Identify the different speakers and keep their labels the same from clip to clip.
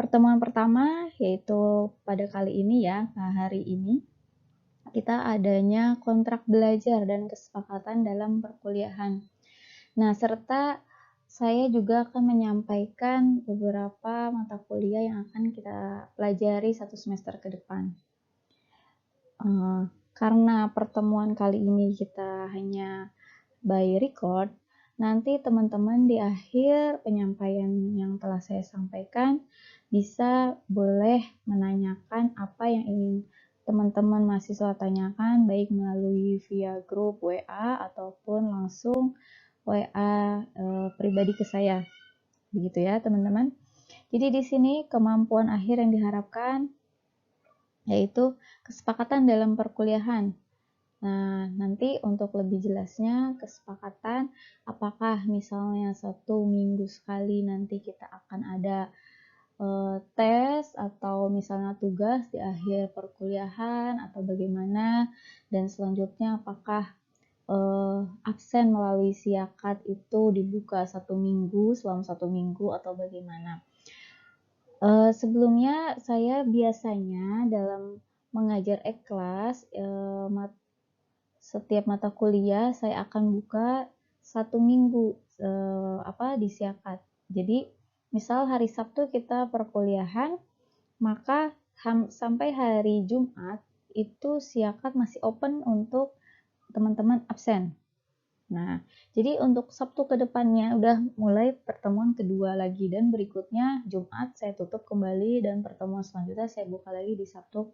Speaker 1: Pertemuan pertama yaitu pada kali ini ya, hari ini kita adanya kontrak belajar dan kesepakatan dalam perkuliahan. Nah, serta saya juga akan menyampaikan beberapa mata kuliah yang akan kita pelajari 1 semester ke depan. Karena pertemuan kali ini kita hanya by record, nanti teman-teman di akhir penyampaian yang telah saya sampaikan bisa boleh menanyakan apa yang ingin teman-teman mahasiswa tanyakan, baik melalui via grup WA ataupun langsung WA pribadi ke saya. Begitu ya, teman-teman. Jadi di sini kemampuan akhir yang diharapkan yaitu kesepakatan dalam perkuliahan. Nah, nanti untuk lebih jelasnya kesepakatan apakah misalnya 1 minggu sekali nanti kita akan ada tes atau misalnya tugas di akhir perkuliahan atau bagaimana, dan selanjutnya apakah absen melalui siakat itu dibuka 1 minggu selama 1 minggu atau bagaimana. Sebelumnya saya biasanya dalam mengajar kelas setiap mata kuliah saya akan buka 1 minggu di siakat. Jadi misal hari Sabtu kita perkuliahan, maka sampai hari Jumat itu siakat masih open untuk teman-teman absen. Nah, jadi untuk Sabtu ke depannya udah mulai pertemuan kedua lagi, dan berikutnya Jumat saya tutup kembali dan pertemuan selanjutnya saya buka lagi di Sabtu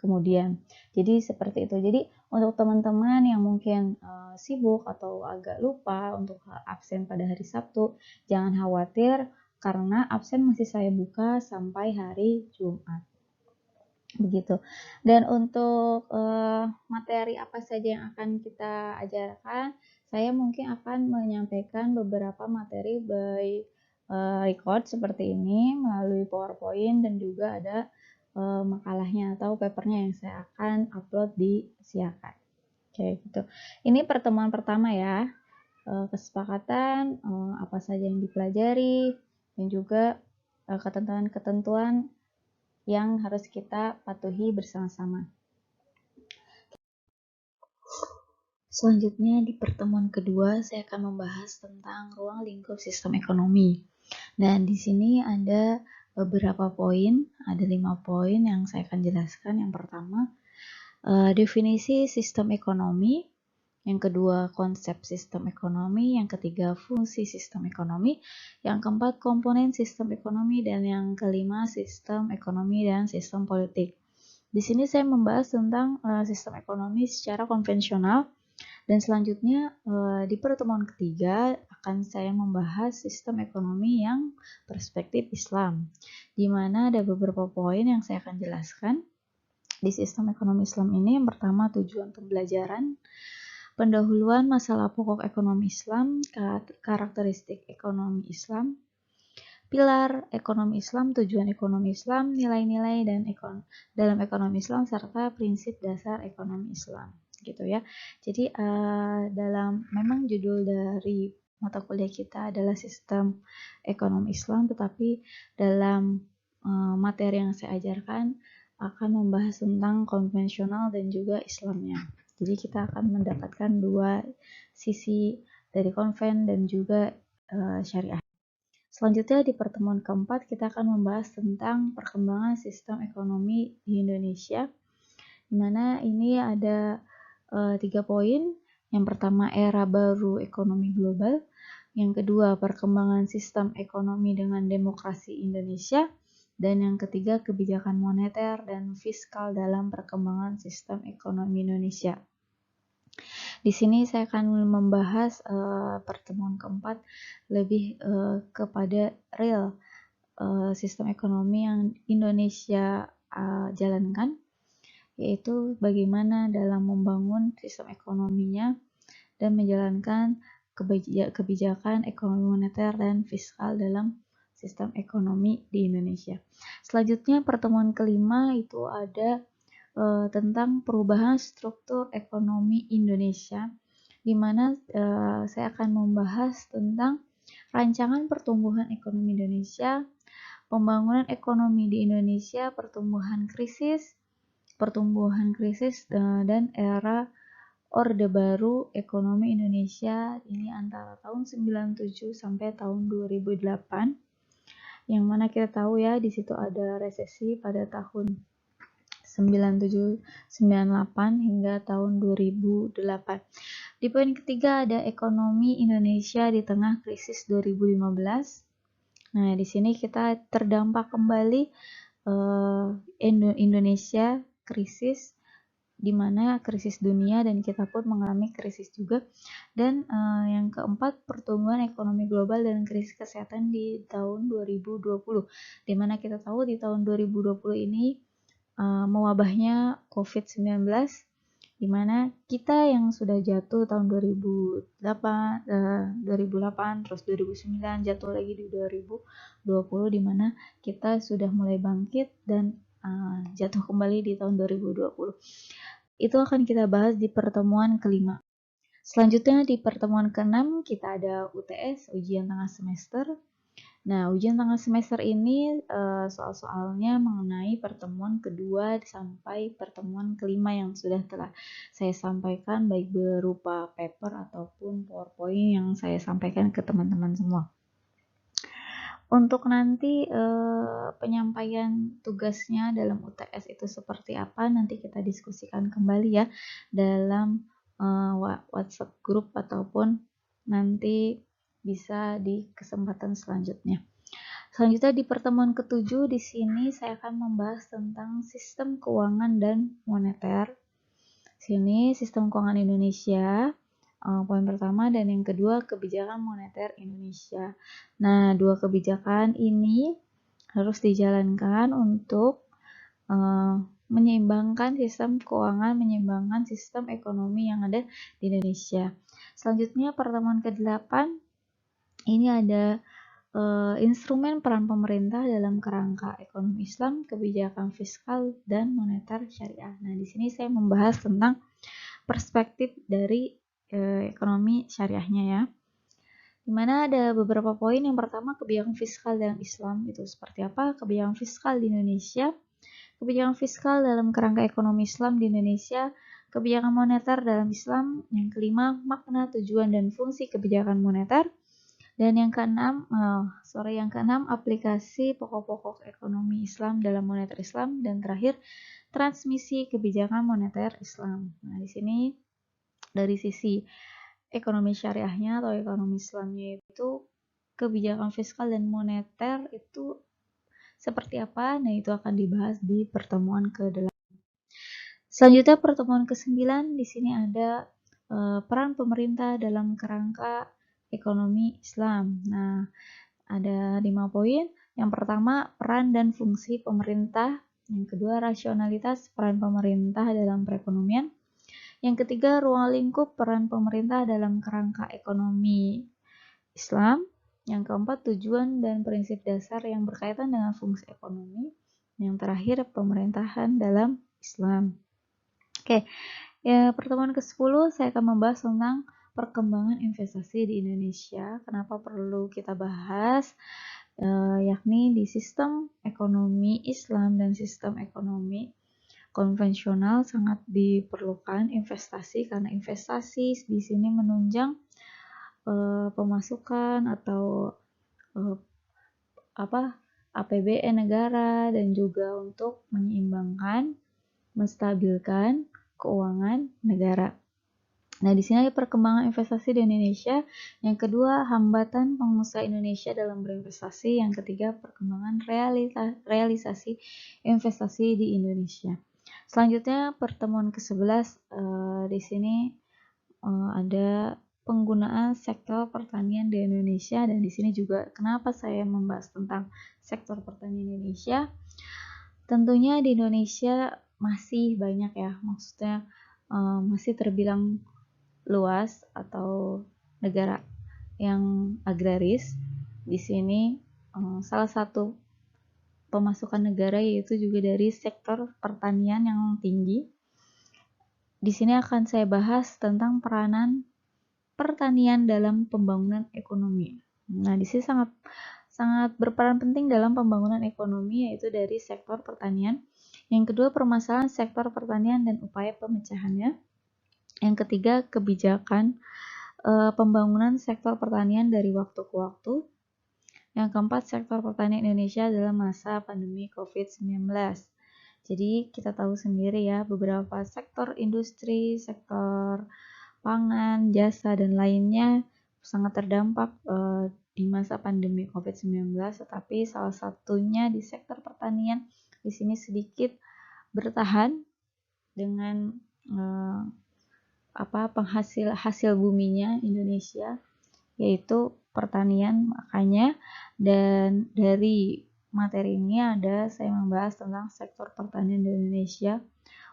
Speaker 1: kemudian. Jadi seperti itu. Jadi untuk teman-teman yang mungkin sibuk atau agak lupa untuk absen pada hari Sabtu, jangan khawatir karena absen masih saya buka sampai hari Jumat. Begitu. Dan untuk materi apa saja yang akan kita ajarkan, saya mungkin akan menyampaikan beberapa materi by record seperti ini melalui PowerPoint, dan juga ada makalahnya atau papernya yang saya akan upload di Siakat. Oke, gitu. Ini pertemuan pertama ya, kesepakatan apa saja yang dipelajari dan juga ketentuan-ketentuan yang harus kita patuhi bersama-sama. Selanjutnya di pertemuan kedua saya akan membahas tentang ruang lingkup sistem ekonomi. Dan di sini ada beberapa poin, ada 5 poin yang saya akan jelaskan. Yang pertama, definisi sistem ekonomi. Yang kedua, konsep sistem ekonomi. Yang ketiga, fungsi sistem ekonomi. Yang keempat, komponen sistem ekonomi. Dan yang kelima, sistem ekonomi dan sistem politik. Di sini saya membahas tentang sistem ekonomi secara konvensional, dan selanjutnya di pertemuan ketiga akan saya membahas sistem ekonomi yang perspektif Islam, di mana ada beberapa poin yang saya akan jelaskan. Di sistem ekonomi Islam ini, yang pertama tujuan pembelajaran, pendahuluan masalah pokok ekonomi Islam, karakteristik ekonomi Islam, pilar ekonomi Islam, tujuan ekonomi Islam, nilai-nilai dan dalam ekonomi Islam, serta prinsip dasar ekonomi Islam, gitu ya. Jadi memang judul dari mata kuliah kita adalah sistem ekonomi Islam, tetapi dalam materi yang saya ajarkan akan membahas tentang konvensional dan juga Islamnya. Jadi kita akan mendapatkan dua sisi dari konven dan juga syariah. Selanjutnya di pertemuan keempat kita akan membahas tentang perkembangan sistem ekonomi di Indonesia, di mana ini ada 3 poin. Yang pertama, era baru ekonomi global. Yang kedua, perkembangan sistem ekonomi dengan demokrasi Indonesia. Dan yang ketiga, kebijakan moneter dan fiskal dalam perkembangan sistem ekonomi Indonesia. Di sini saya akan membahas pertemuan keempat lebih kepada real sistem ekonomi yang Indonesia jalankan, yaitu bagaimana dalam membangun sistem ekonominya dan menjalankan kebijakan ekonomi moneter dan fiskal dalam sistem ekonomi di Indonesia. Selanjutnya pertemuan kelima itu ada tentang perubahan struktur ekonomi Indonesia, di mana saya akan membahas tentang rancangan pertumbuhan ekonomi Indonesia, pembangunan ekonomi di Indonesia, pertumbuhan krisis, dan era Orde Baru Ekonomi Indonesia ini antara tahun 97 sampai tahun 2008. Yang mana kita tahu ya, di situ ada resesi pada tahun 97, 98 hingga tahun 2008. Di poin ketiga ada ekonomi Indonesia di tengah krisis 2015. Nah, di sini kita terdampak kembali Indonesia krisis, di mana krisis dunia dan kita pun mengalami krisis juga. Dan yang keempat, pertumbuhan ekonomi global dan krisis kesehatan di tahun 2020, di mana kita tahu di tahun 2020 ini mewabahnya COVID-19, di mana kita yang sudah jatuh tahun 2008, terus 2009, jatuh lagi di 2020, di mana kita sudah mulai bangkit dan jatuh kembali di tahun 2020. Itu akan kita bahas di pertemuan kelima. Selanjutnya di pertemuan ke-6 kita ada UTS, ujian tengah semester. Nah, ujian tengah semester ini soal-soalnya mengenai pertemuan kedua sampai pertemuan kelima yang sudah telah saya sampaikan, baik berupa paper ataupun PowerPoint yang saya sampaikan ke teman-teman semua. Untuk nanti penyampaian tugasnya dalam UTS itu seperti apa, nanti kita diskusikan kembali ya dalam WhatsApp group ataupun nanti bisa di kesempatan selanjutnya. Selanjutnya di pertemuan ke-7 di sini saya akan membahas tentang sistem keuangan dan moneter. Sini sistem keuangan Indonesia, poin pertama, dan yang kedua kebijakan moneter Indonesia. Nah, dua kebijakan ini harus dijalankan untuk menyeimbangkan sistem keuangan, menyeimbangkan sistem ekonomi yang ada di Indonesia. Selanjutnya pertemuan ke-8 ini ada instrumen peran pemerintah dalam kerangka ekonomi Islam, kebijakan fiskal dan moneter syariah. Nah, di sini saya membahas tentang perspektif dari ekonomi syariahnya ya. Dimana ada beberapa poin. Yang pertama, kebijakan fiskal dalam Islam itu seperti apa? Kebijakan fiskal di Indonesia, kebijakan fiskal dalam kerangka ekonomi Islam di Indonesia, kebijakan moneter dalam Islam. Yang kelima, makna, tujuan, dan fungsi kebijakan moneter. Dan yang keenam, aplikasi pokok-pokok ekonomi Islam dalam moneter Islam. Dan terakhir, transmisi kebijakan moneter Islam. Nah, di sini dari sisi ekonomi syariahnya atau ekonomi Islamnya itu kebijakan fiskal dan moneter itu seperti apa? Nah, itu akan dibahas di pertemuan ke-8. Selanjutnya pertemuan ke-9 di sini ada peran pemerintah dalam kerangka ekonomi Islam. Nah, ada 5 poin. Yang pertama, peran dan fungsi pemerintah. Yang kedua, rasionalitas peran pemerintah dalam perekonomian. Yang ketiga, ruang lingkup peran pemerintah dalam kerangka ekonomi Islam. Yang keempat, tujuan dan prinsip dasar yang berkaitan dengan fungsi ekonomi. Yang terakhir, pemerintahan dalam Islam. Oke, ya, pertemuan ke-10 saya akan membahas tentang perkembangan investasi di Indonesia. Kenapa perlu kita bahas? Yakni di sistem ekonomi Islam dan sistem ekonomi konvensional sangat diperlukan investasi, karena investasi di sini menunjang pemasukan atau APBN negara, dan juga untuk menyeimbangkan, menstabilkan keuangan negara. Nah, di sini ada perkembangan investasi di Indonesia. Yang kedua, hambatan pengusaha Indonesia dalam berinvestasi. Yang ketiga, perkembangan realisasi investasi di Indonesia. Selanjutnya pertemuan ke-11 di sini ada penggunaan sektor pertanian di Indonesia, dan di sini juga kenapa saya membahas tentang sektor pertanian Indonesia. Tentunya di Indonesia masih banyak ya, maksudnya masih terbilang luas atau negara yang agraris. Di sini salah satu pemasukan negara yaitu juga dari sektor pertanian yang tinggi. Di sini akan saya bahas tentang peranan pertanian dalam pembangunan ekonomi. Nah, di sini sangat berperan penting dalam pembangunan ekonomi, yaitu dari sektor pertanian. Yang kedua, permasalahan sektor pertanian dan upaya pemecahannya. Yang ketiga, kebijakan pembangunan sektor pertanian dari waktu ke waktu. Yang keempat, sektor pertanian Indonesia dalam masa pandemi COVID-19. Jadi kita tahu sendiri ya, beberapa sektor industri, sektor pangan, jasa, dan lainnya sangat terdampak di masa pandemi COVID-19, tetapi salah satunya di sektor pertanian di sini sedikit bertahan dengan hasil buminya Indonesia, yaitu pertanian. Makanya dan dari materi ini saya membahas tentang sektor pertanian di Indonesia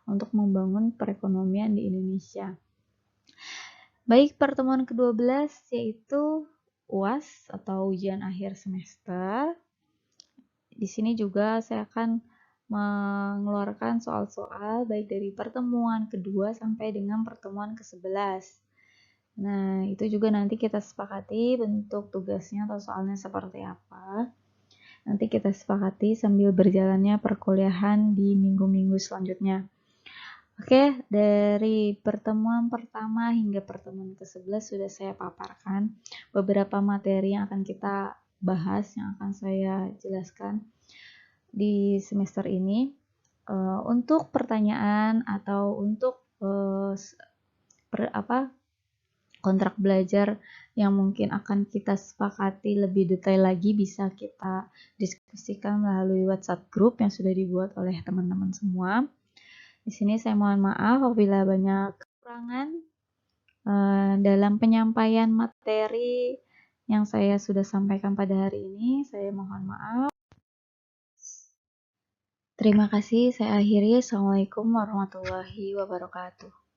Speaker 1: untuk membangun perekonomian di Indonesia. Baik, pertemuan ke-12 yaitu UAS atau ujian akhir semester. Di sini juga saya akan mengeluarkan soal-soal baik dari pertemuan kedua sampai dengan pertemuan ke-11. Nah, itu juga nanti kita sepakati bentuk tugasnya atau soalnya seperti apa. Nanti kita sepakati sambil berjalannya perkuliahan di minggu-minggu selanjutnya. Oke, dari pertemuan pertama hingga pertemuan ke-11 sudah saya paparkan beberapa materi yang akan kita bahas, yang akan saya jelaskan di semester ini. Untuk pertanyaan atau untuk kontrak belajar yang mungkin akan kita sepakati lebih detail lagi, bisa kita diskusikan melalui WhatsApp group yang sudah dibuat oleh teman-teman semua. Di sini saya mohon maaf apabila banyak kekurangan dalam penyampaian materi yang saya sudah sampaikan pada hari ini. Saya mohon maaf. Terima kasih. Saya akhiri. Assalamualaikum warahmatullahi wabarakatuh.